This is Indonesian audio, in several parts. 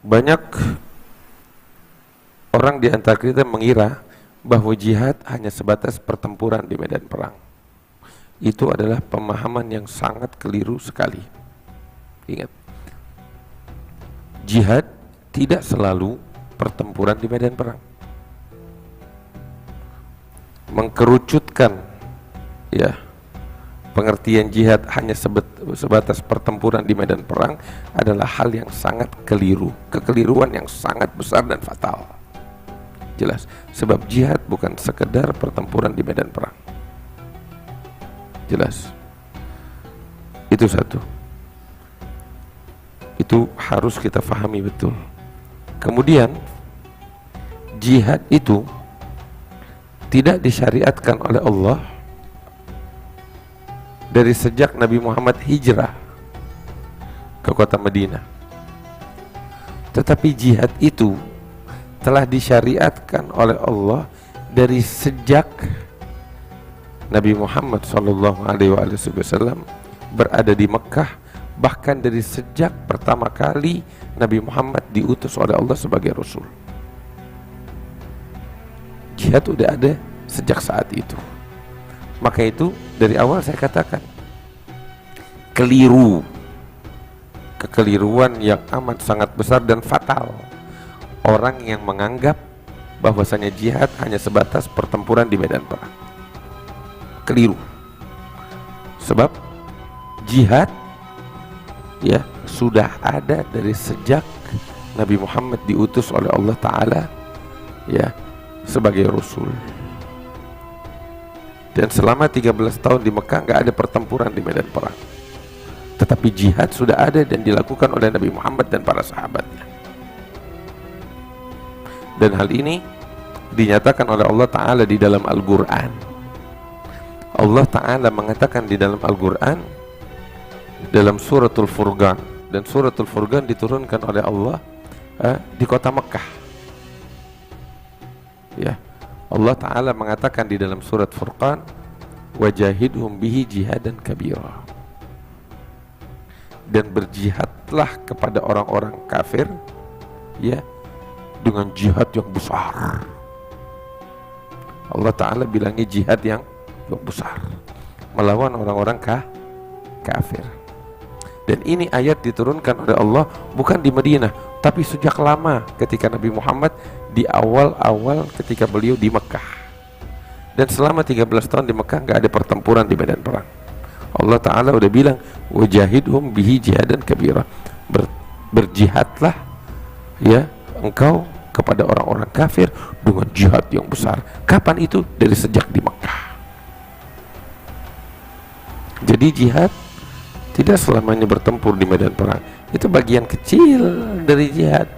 Banyak orang di antara kita mengira bahwa jihad hanya sebatas pertempuran di medan perang. Itu adalah pemahaman yang sangat keliru sekali. Ingat, jihad tidak selalu pertempuran di medan perang. Mengkerucutkan pengertian jihad hanya sebatas pertempuran di medan perang adalah hal yang sangat keliru, kekeliruan yang sangat besar dan fatal. Jelas, sebab jihad bukan sekedar pertempuran di medan perang. Jelas, itu satu, itu harus kita fahami betul. Kemudian jihad itu tidak disyariatkan oleh Allah dari sejak Nabi Muhammad hijrah ke kota Madinah. Tetapi jihad itu telah disyariatkan oleh Allah dari sejak Nabi Muhammad SAW berada di Mekah, bahkan dari sejak pertama kali Nabi Muhammad diutus oleh Allah sebagai Rasul. Jihad sudah ada sejak saat itu. Maka itu dari awal saya katakan keliru, kekeliruan yang amat sangat besar dan fatal orang yang menganggap bahwasanya jihad hanya sebatas pertempuran di medan perang. Keliru. Sebab jihad sudah ada dari sejak Nabi Muhammad diutus oleh Allah Ta'ala sebagai Rasul. Dan selama 13 tahun di Mekah nggak ada pertempuran di medan perang. Tetapi jihad sudah ada dan dilakukan oleh Nabi Muhammad dan para sahabatnya. Dan hal ini dinyatakan oleh Allah Ta'ala di dalam Al-Quran. Allah Ta'ala mengatakan di dalam Al-Quran, dalam suratul Furqan, dan suratul Furqan diturunkan oleh Allah di kota Mekah. Allah Ta'ala mengatakan di dalam surat Furqan, wajahidhum bihi jihadan kabira, dan berjihadlah kepada orang-orang kafir dengan jihad yang besar. Allah Ta'ala bilangnya jihad yang besar melawan orang-orang kafir. Dan ini ayat diturunkan oleh Allah bukan di Madinah, tapi sejak lama ketika Nabi Muhammad di awal-awal ketika beliau di Mekah. Dan selama 13 tahun di Mekah nggak ada pertempuran di medan perang. Allah Ta'ala udah bilang wajahidhum bihi jihadan kabira, berjihadlah engkau kepada orang-orang kafir dengan jihad yang besar. Kapan itu? Dari sejak di Mekah. Jadi jihad tidak selamanya bertempur di medan perang. Itu bagian kecil dari jihad.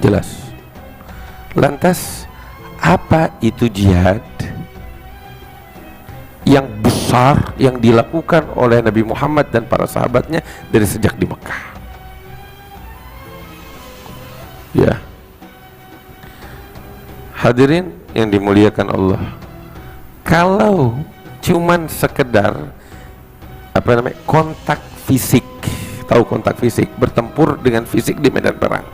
Jelas. Lantas apa itu jihad yang besar yang dilakukan oleh Nabi Muhammad dan para sahabatnya dari sejak di Mekah? Hadirin yang dimuliakan Allah, kalau cuman sekedar kontak fisik, tahu kontak fisik, bertempur dengan fisik di medan perang,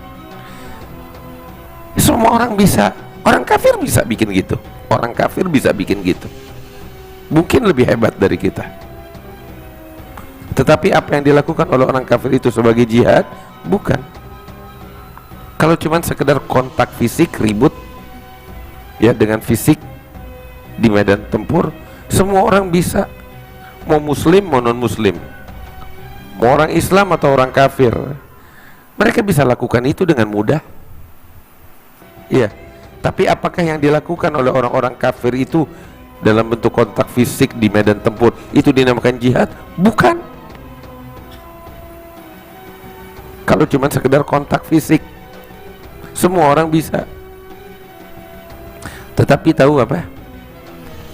semua orang bisa, orang kafir bisa bikin gitu, orang kafir bisa bikin gitu, mungkin lebih hebat dari kita. Tetapi apa yang dilakukan oleh orang kafir itu sebagai jihad? Bukan. Kalau cuman sekedar kontak fisik, ribut dengan fisik di medan tempur, semua orang bisa, mau muslim mau non muslim, mau orang Islam atau orang kafir, mereka bisa lakukan itu dengan mudah. Tapi apakah yang dilakukan oleh orang-orang kafir itu dalam bentuk kontak fisik di medan tempur itu dinamakan jihad? Bukan. Kalau cuma sekedar kontak fisik, semua orang bisa. Tetapi tahu apa?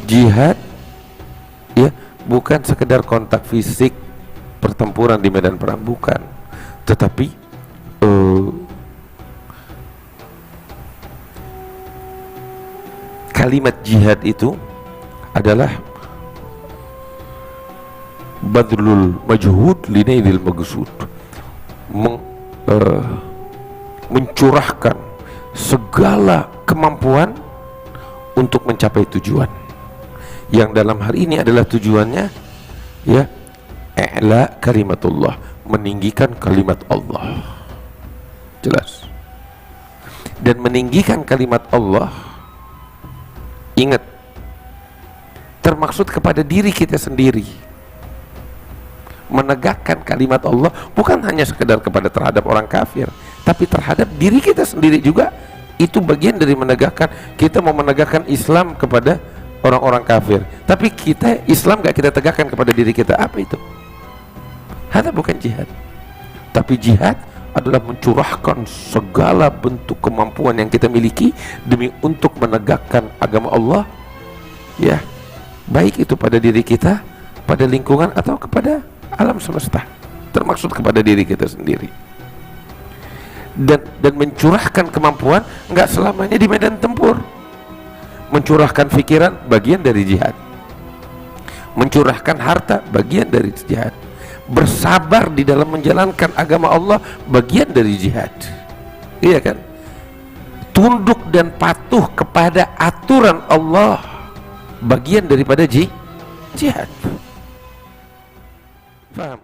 Jihad bukan sekedar kontak fisik, pertempuran di medan perang, bukan. Tetapi kalimat jihad itu adalah badlul majhud linailil maghsud, mencurahkan segala kemampuan untuk mencapai tujuan, yang dalam hal ini adalah tujuannya ya i'la kalimatullah, meninggikan kalimat Allah. Jelas. Dan meninggikan kalimat Allah, ingat, termaksud kepada diri kita sendiri. Menegakkan kalimat Allah bukan hanya sekedar kepada terhadap orang kafir, tapi terhadap diri kita sendiri juga. Itu bagian dari menegakkan. Kita mau menegakkan Islam kepada orang-orang kafir, tapi kita Islam gak kita tegakkan kepada diri kita. Apa itu? Itu bukan jihad. Tapi jihad adalah mencurahkan segala bentuk kemampuan yang kita miliki demi untuk menegakkan agama Allah, ya, baik itu pada diri kita, pada lingkungan, atau kepada alam semesta, termaksud kepada diri kita sendiri. Dan mencurahkan kemampuan nggak selamanya di medan tempur. Mencurahkan pikiran bagian dari jihad, mencurahkan harta bagian dari jihad, bersabar di dalam menjalankan agama Allah bagian dari jihad, iya kan? Tunduk dan patuh kepada aturan Allah bagian daripada jihad. Paham?